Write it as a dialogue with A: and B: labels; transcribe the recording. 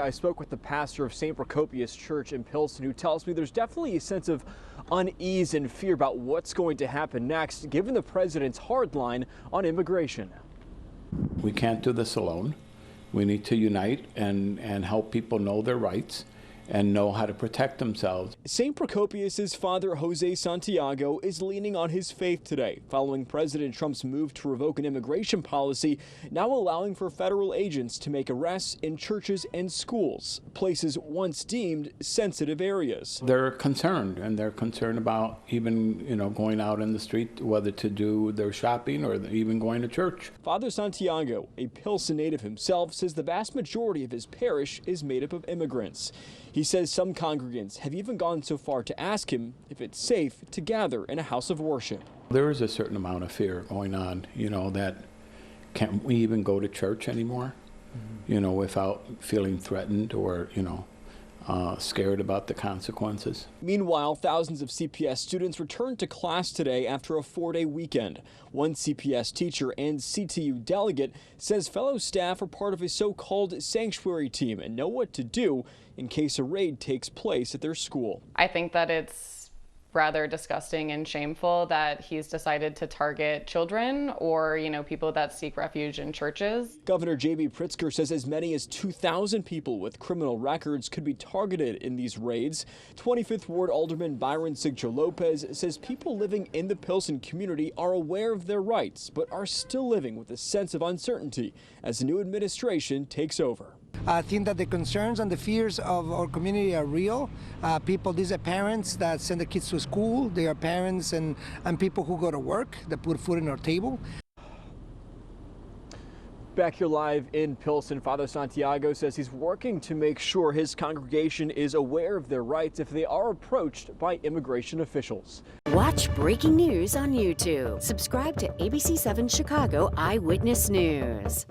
A: I spoke with the pastor of St. Procopius Church in Pilsen, who tells me there's definitely a sense of unease and fear about what's going to happen next, given the president's hard line on immigration.
B: We can't do this alone. We need to unite and help people know their rights and know how to protect themselves.
A: St. Procopius's father, Jose Santiago, is leaning on his faith today, following President Trump's move to revoke an immigration policy, now allowing for federal agents to make arrests in churches and schools, places once deemed sensitive areas.
B: They're concerned, and they're concerned about even, going out in the street, whether to do their shopping or even going to church.
A: Father Santiago, a Pilsen native himself, says the vast majority of his parish is made up of immigrants. He says some congregants have even gone so far to ask him if it's safe to gather in a house of worship.
B: There is a certain amount of fear going on, that can't we even go to church anymore, without feeling threatened or, scared about the consequences.
A: Meanwhile, thousands of CPS students returned to class today after a 4-day weekend. One CPS teacher and CTU delegate says fellow staff are part of a so-called sanctuary team and know what to do in case a raid takes place at their school.
C: I think that it's rather disgusting and shameful that he's decided to target children or, people that seek refuge in churches.
A: Governor J.B. Pritzker says as many as 2,000 people with criminal records could be targeted in these raids. 25th Ward Alderman Byron Sigcho Lopez says people living in the Pilsen community are aware of their rights, but are still living with a sense of uncertainty as the new administration takes over.
D: I think that the concerns and the fears of our community are real. These are parents that send their kids to school. They are parents and people who go to work, that put food on our table.
A: Back here live in Pilsen, Father Santiago says he's working to make sure his congregation is aware of their rights if they are approached by immigration officials.
E: Watch breaking news on YouTube. Subscribe to ABC 7 Chicago Eyewitness News.